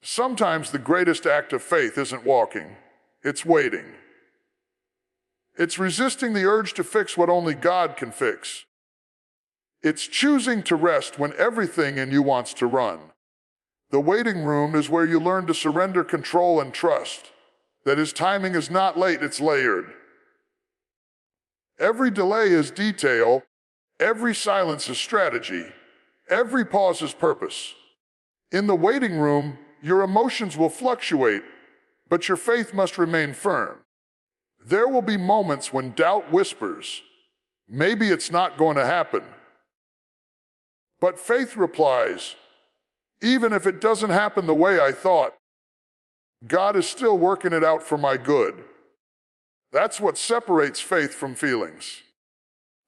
Sometimes the greatest act of faith isn't walking, it's waiting. It's resisting the urge to fix what only God can fix. It's choosing to rest when everything in you wants to run. The waiting room is where you learn to surrender control and trust that his timing is not late, it's layered. Every delay is detail, every silence is strategy, every pause is purpose. In the waiting room, your emotions will fluctuate, but your faith must remain firm. There will be moments when doubt whispers, maybe it's not going to happen. But faith replies, even if it doesn't happen the way I thought, God is still working it out for my good. That's what separates faith from feelings.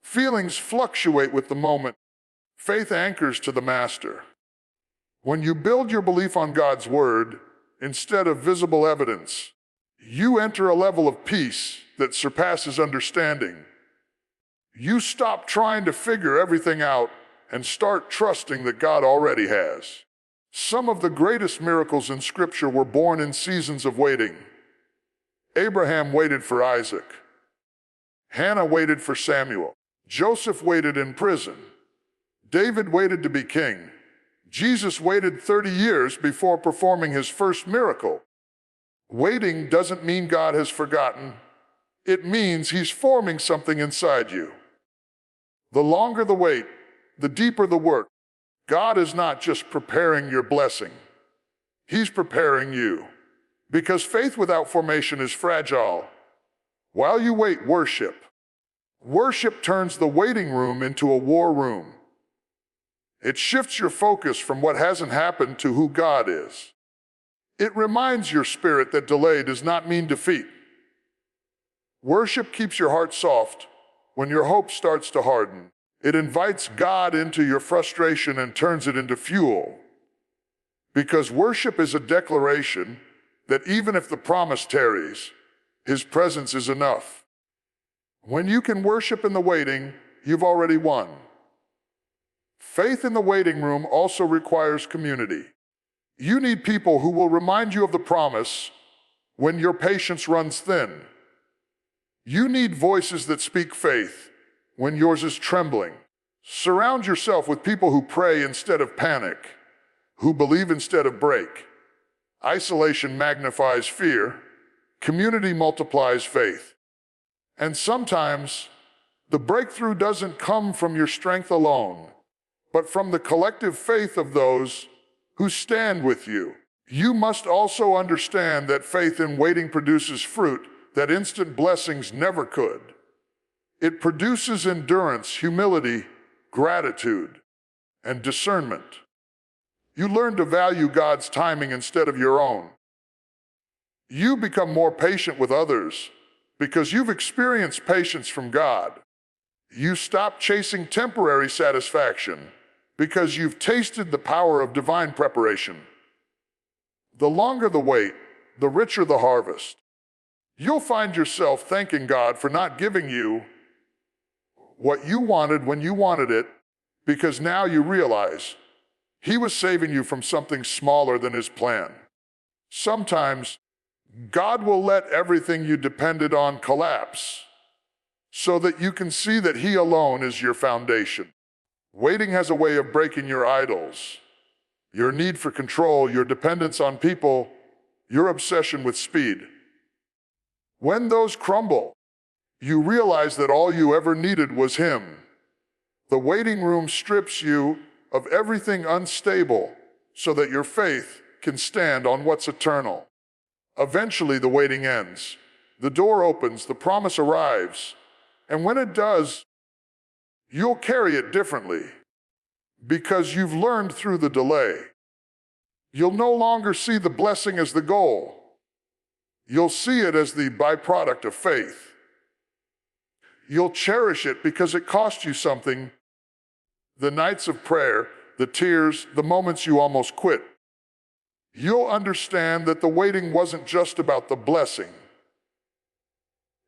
Feelings fluctuate with the moment. Faith anchors to the master. When you build your belief on God's word instead of visible evidence, you enter a level of peace that surpasses understanding. You stop trying to figure everything out and start trusting that God already has. Some of the greatest miracles in Scripture were born in seasons of waiting. Abraham waited for Isaac. Hannah waited for Samuel. Joseph waited in prison. David waited to be king. Jesus waited 30 years before performing his first miracle. Waiting doesn't mean God has forgotten. It means he's forming something inside you. The longer the wait, the deeper the work. God is not just preparing your blessing. He's preparing you. Because faith without formation is fragile. While you wait, worship. Worship turns the waiting room into a war room. It shifts your focus from what hasn't happened to who God is. It reminds your spirit that delay does not mean defeat. Worship keeps your heart soft when your hope starts to harden. It invites God into your frustration and turns it into fuel. Because worship is a declaration that even if the promise tarries, His presence is enough. When you can worship in the waiting, you've already won. Faith in the waiting room also requires community. You need people who will remind you of the promise when your patience runs thin. You need voices that speak faith when yours is trembling. Surround yourself with people who pray instead of panic, who believe instead of break. Isolation magnifies fear. Community multiplies faith. And sometimes, the breakthrough doesn't come from your strength alone, but from the collective faith of those who stand with you. You must also understand that faith in waiting produces fruit that instant blessings never could. It produces endurance, humility, gratitude, and discernment. You learn to value God's timing instead of your own. You become more patient with others because you've experienced patience from God. You stop chasing temporary satisfaction because you've tasted the power of divine preparation. The longer the wait, the richer the harvest. You'll find yourself thanking God for not giving you what you wanted when you wanted it, because now you realize He was saving you from something smaller than His plan. Sometimes, God will let everything you depended on collapse so that you can see that He alone is your foundation. Waiting has a way of breaking your idols, your need for control, your dependence on people, your obsession with speed. When those crumble, you realize that all you ever needed was Him. The waiting room strips you of everything unstable so that your faith can stand on what's eternal. Eventually, the waiting ends. The door opens, the promise arrives, and when it does, you'll carry it differently because you've learned through the delay. You'll no longer see the blessing as the goal. You'll see it as the byproduct of faith. You'll cherish it because it cost you something. The nights of prayer, the tears, the moments you almost quit. You'll understand that the waiting wasn't just about the blessing.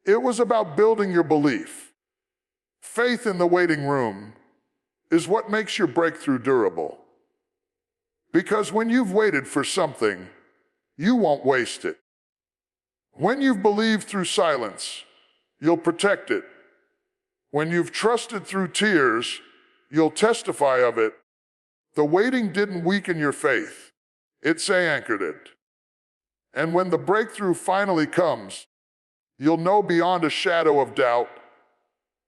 It was about building your belief. Faith in the waiting room is what makes your breakthrough durable. Because when you've waited for something, you won't waste it. When you've believed through silence, you'll protect it. When you've trusted through tears, you'll testify of it. The waiting didn't weaken your faith. It anchored it. And when the breakthrough finally comes, you'll know beyond a shadow of doubt,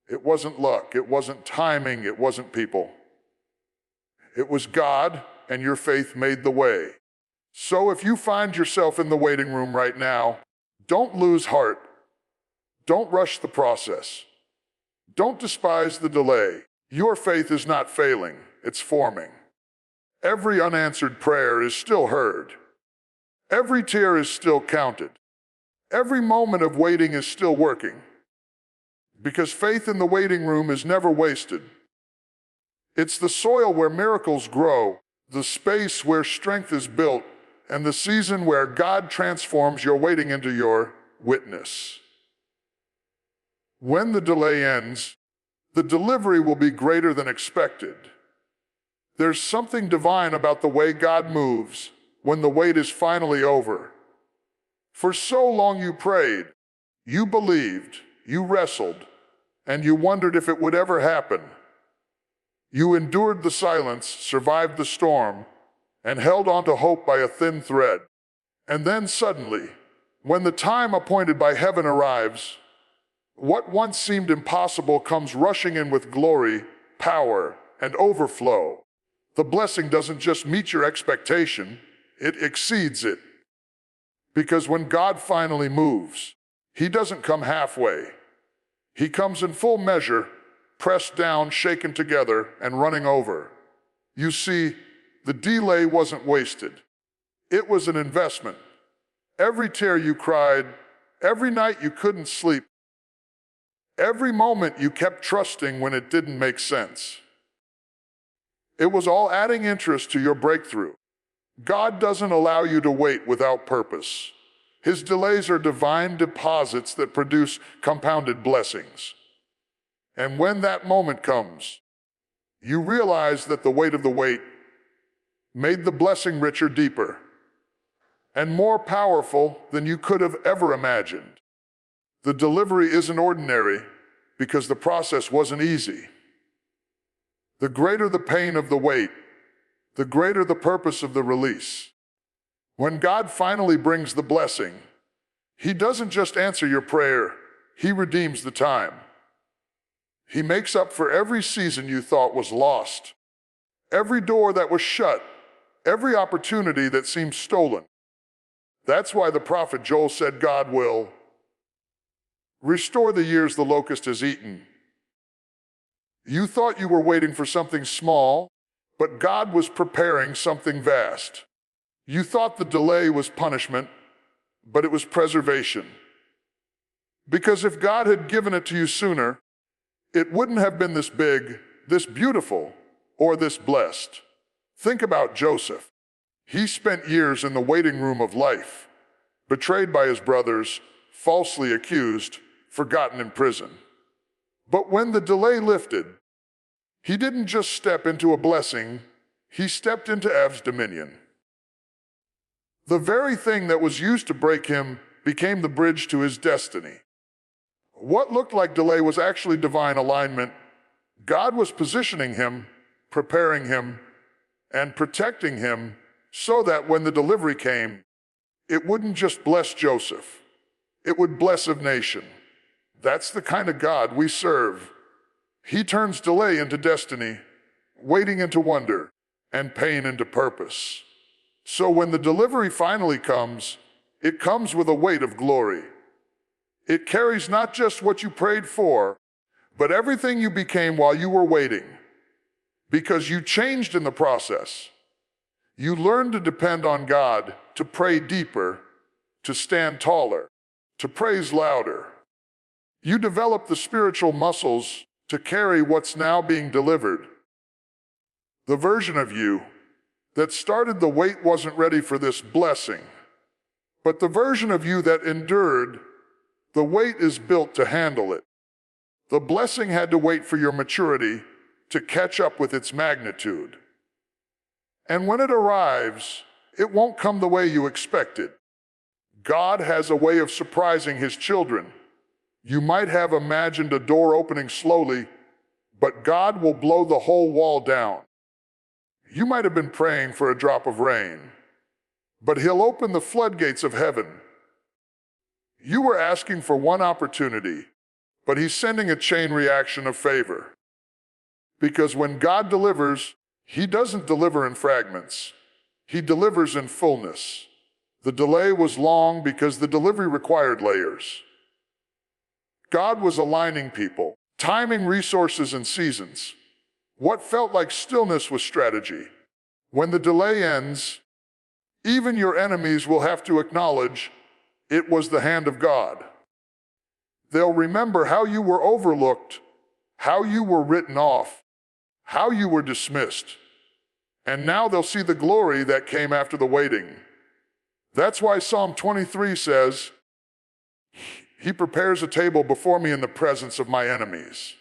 it wasn't luck, it wasn't timing, it wasn't people. It was God, and your faith made the way. So if you find yourself in the waiting room right now, don't lose heart. Don't rush the process. Don't despise the delay. Your faith is not failing, it's forming. Every unanswered prayer is still heard. Every tear is still counted. Every moment of waiting is still working. Because faith in the waiting room is never wasted. It's the soil where miracles grow, the space where strength is built, and the season where God transforms your waiting into your witness. When the delay ends, the delivery will be greater than expected. There's something divine about the way God moves when the wait is finally over. For so long you prayed, you believed, you wrestled, and you wondered if it would ever happen. You endured the silence, survived the storm, and held on to hope by a thin thread. And then suddenly, when the time appointed by heaven arrives, what once seemed impossible comes rushing in with glory, power, and overflow. The blessing doesn't just meet your expectation, it exceeds it. Because when God finally moves, He doesn't come halfway. He comes in full measure, pressed down, shaken together, and running over. You see, the delay wasn't wasted. It was an investment. Every tear you cried, every night you couldn't sleep, every moment you kept trusting when it didn't make sense. It was all adding interest to your breakthrough. God doesn't allow you to wait without purpose. His delays are divine deposits that produce compounded blessings. And when that moment comes, you realize that the weight of the wait made the blessing richer, deeper, and more powerful than you could have ever imagined. The delivery isn't ordinary because the process wasn't easy. The greater the pain of the wait, the greater the purpose of the release. When God finally brings the blessing, He doesn't just answer your prayer, He redeems the time. He makes up for every season you thought was lost, every door that was shut, every opportunity that seemed stolen. That's why the prophet Joel said God will restore the years the locust has eaten. You thought you were waiting for something small, but God was preparing something vast. You thought the delay was punishment, but it was preservation. Because if God had given it to you sooner, it wouldn't have been this big, this beautiful, or this blessed. Think about Joseph. He spent years in the waiting room of life, betrayed by his brothers, falsely accused, forgotten in prison. But when the delay lifted, he didn't just step into a blessing, he stepped into Ev's dominion. The very thing that was used to break him became the bridge to his destiny. What looked like delay was actually divine alignment. God was positioning him, preparing him, and protecting him so that when the delivery came, it wouldn't just bless Joseph, it would bless a nation. That's the kind of God we serve. He turns delay into destiny, waiting into wonder, and pain into purpose. So when the delivery finally comes, it comes with a weight of glory. It carries not just what you prayed for, but everything you became while you were waiting. Because you changed in the process. You learned to depend on God, to pray deeper, to stand taller, to praise louder. You developed the spiritual muscles to carry what's now being delivered. The version of you that started the wait wasn't ready for this blessing, but the version of you that endured the wait is built to handle it. The blessing had to wait for your maturity to catch up with its magnitude. And when it arrives, it won't come the way you expected. God has a way of surprising His children. You might have imagined a door opening slowly, but God will blow the whole wall down. You might have been praying for a drop of rain, but He'll open the floodgates of heaven. You were asking for one opportunity, but He's sending a chain reaction of favor. Because when God delivers, He doesn't deliver in fragments. He delivers in fullness. The delay was long because the delivery required layers. God was aligning people, timing resources and seasons. What felt like stillness was strategy. When the delay ends, even your enemies will have to acknowledge it was the hand of God. They'll remember how you were overlooked, how you were written off, how you were dismissed. And now they'll see the glory that came after the waiting. That's why Psalm 23 says, He prepares a table before me in the presence of my enemies.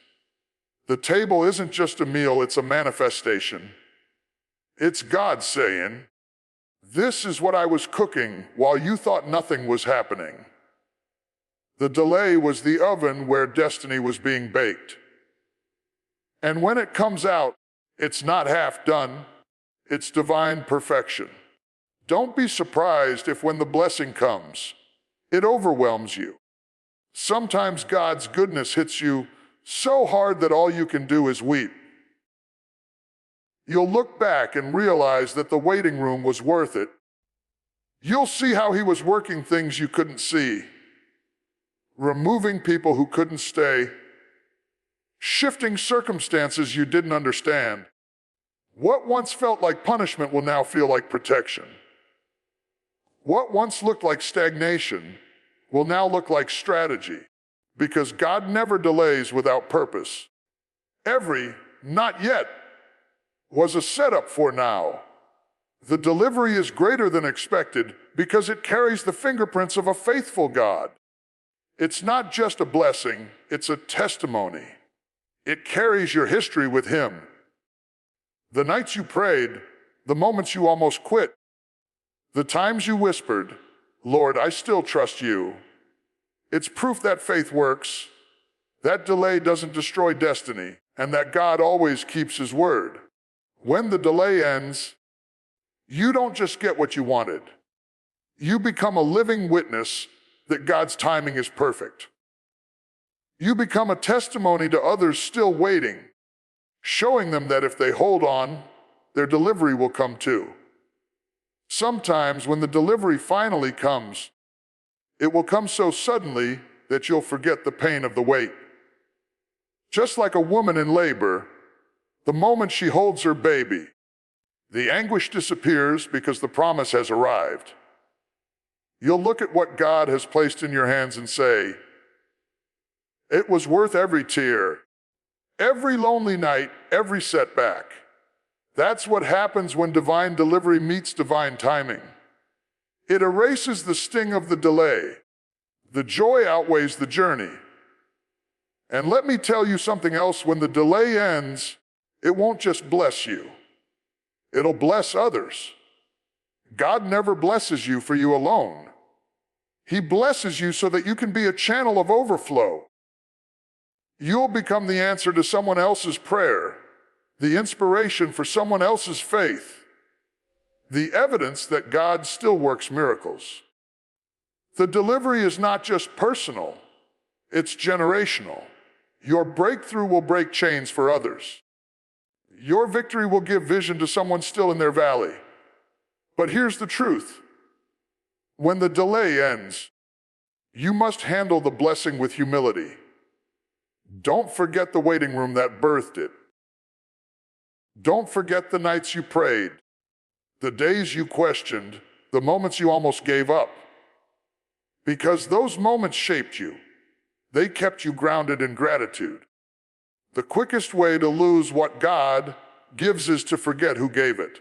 The table isn't just a meal, it's a manifestation. It's God saying, this is what I was cooking while you thought nothing was happening. The delay was the oven where destiny was being baked. And when it comes out, it's not half done, it's divine perfection. Don't be surprised if when the blessing comes, it overwhelms you. Sometimes God's goodness hits you so hard that all you can do is weep. You'll look back and realize that the waiting room was worth it. You'll see how He was working things you couldn't see, removing people who couldn't stay, shifting circumstances you didn't understand. What once felt like punishment will now feel like protection. What once looked like stagnation will now look like strategy, because God never delays without purpose. Every "not yet" was a setup for now. The delivery is greater than expected because it carries the fingerprints of a faithful God. It's not just a blessing, it's a testimony. It carries your history with Him. The nights you prayed, the moments you almost quit, the times you whispered, "Lord, I still trust you." It's proof that faith works, that delay doesn't destroy destiny, and that God always keeps His word. When the delay ends, you don't just get what you wanted. You become a living witness that God's timing is perfect. You become a testimony to others still waiting, showing them that if they hold on, their delivery will come too. Sometimes when the delivery finally comes, it will come so suddenly that you'll forget the pain of the wait. Just like a woman in labor, the moment she holds her baby, the anguish disappears because the promise has arrived. You'll look at what God has placed in your hands and say, "It was worth every tear, every lonely night, every setback." That's what happens when divine delivery meets divine timing. It erases the sting of the delay. The joy outweighs the journey. And let me tell you something else, when the delay ends, it won't just bless you. It'll bless others. God never blesses you for you alone. He blesses you so that you can be a channel of overflow. You'll become the answer to someone else's prayer, the inspiration for someone else's faith, the evidence that God still works miracles. The delivery is not just personal, it's generational. Your breakthrough will break chains for others. Your victory will give vision to someone still in their valley. But here's the truth. When the delay ends, you must handle the blessing with humility. Don't forget the waiting room that birthed it. Don't forget the nights you prayed, the days you questioned, the moments you almost gave up. Because those moments shaped you. They kept you grounded in gratitude. The quickest way to lose what God gives is to forget who gave it.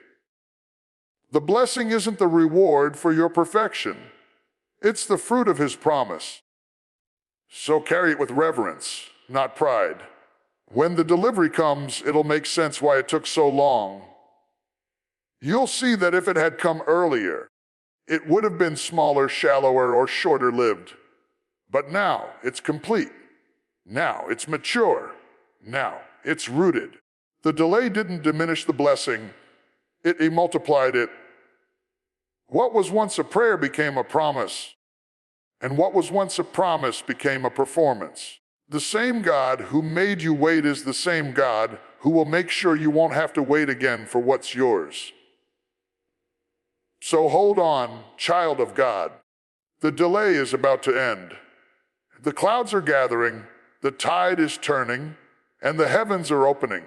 The blessing isn't the reward for your perfection. It's the fruit of His promise. So carry it with reverence, not pride. When the delivery comes, it'll make sense why it took so long. You'll see that if it had come earlier, it would have been smaller, shallower, or shorter lived. But now it's complete. Now it's mature. Now it's rooted. The delay didn't diminish the blessing. It multiplied it. What was once a prayer became a promise. And what was once a promise became a performance. The same God who made you wait is the same God who will make sure you won't have to wait again for what's yours. So hold on, child of God. The delay is about to end. The clouds are gathering, the tide is turning, and the heavens are opening.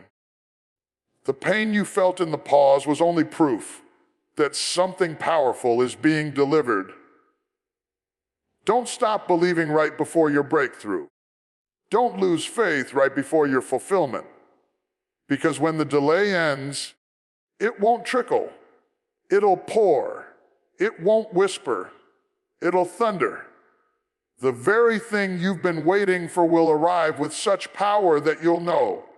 The pain you felt in the pause was only proof that something powerful is being delivered. Don't stop believing right before your breakthrough. Don't lose faith right before your fulfillment. Because when the delay ends, it won't trickle. It'll pour. It won't whisper. It'll thunder. The very thing you've been waiting for will arrive with such power that you'll know.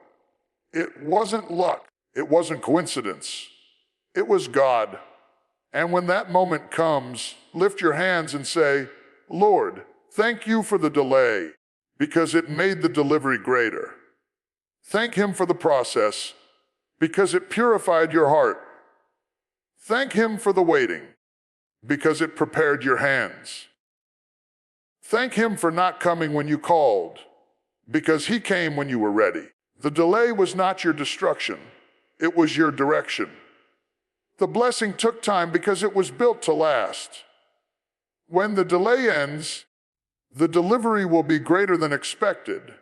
It wasn't luck. It wasn't coincidence. It was God. And when that moment comes, lift your hands and say, "Lord, thank you for the delay, because it made the delivery greater. Thank Him for the process, because it purified your heart. Thank Him for the waiting, because it prepared your hands. Thank Him for not coming when you called, because He came when you were ready." The delay was not your destruction. It was your direction. The blessing took time because it was built to last. When the delay ends, the delivery will be greater than expected,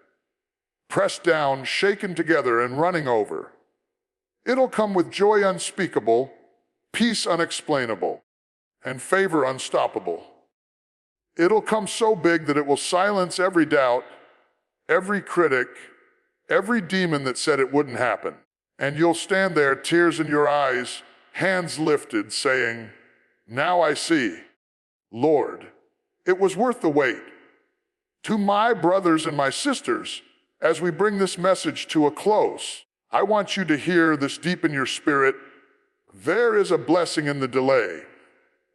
pressed down, shaken together, and running over. It'll come with joy unspeakable, peace unexplainable, and favor unstoppable. It'll come so big that it will silence every doubt, every critic, every demon that said it wouldn't happen. And you'll stand there, tears in your eyes, hands lifted, saying, "Now I see, Lord, it was worth the wait." To my brothers and my sisters, as we bring this message to a close, I want you to hear this deep in your spirit. There is a blessing in the delay.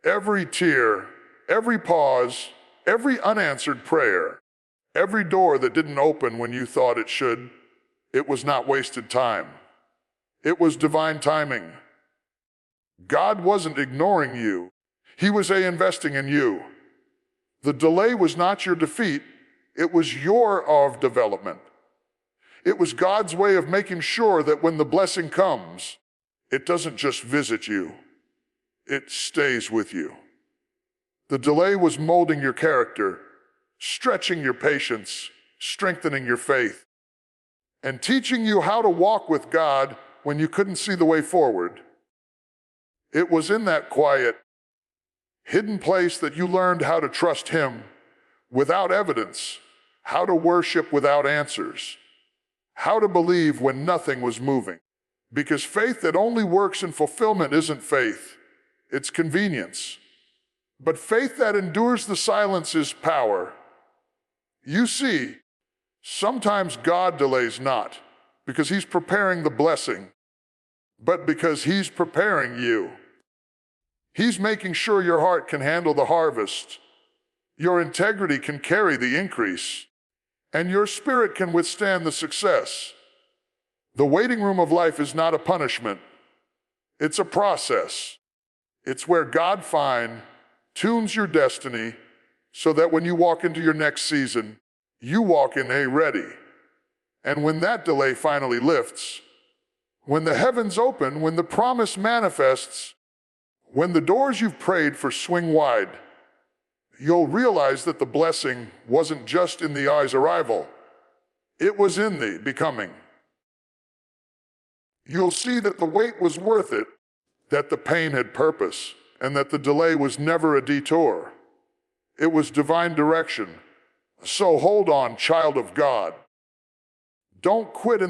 Every tear, every pause, every unanswered prayer, every door that didn't open when you thought it should, it was not wasted time. It was divine timing. God wasn't ignoring you. He was investing in you. The delay was not your defeat. It was your development. It was God's way of making sure that when the blessing comes, it doesn't just visit you. It stays with you. The delay was molding your character, stretching your patience, strengthening your faith, and teaching you how to walk with God when you couldn't see the way forward. It was in that quiet, hidden place that you learned how to trust Him without evidence, how to worship without answers, how to believe when nothing was moving. Because faith that only works in fulfillment isn't faith, it's convenience. But faith that endures the silence is power. You see, sometimes God delays not because He's preparing the blessing, but because He's preparing you. He's making sure your heart can handle the harvest, your integrity can carry the increase, and your spirit can withstand the success. The waiting room of life is not a punishment. It's a process. It's where God tunes your destiny so that when you walk into your next season, you walk in ready. And when that delay finally lifts, when the heavens open, when the promise manifests, when the doors you've prayed for swing wide, you'll realize that the blessing wasn't just in the eye's arrival, it was in the becoming. You'll see that the wait was worth it, that the pain had purpose, and that the delay was never a detour. It was divine direction. So hold on, child of God. Don't quit in the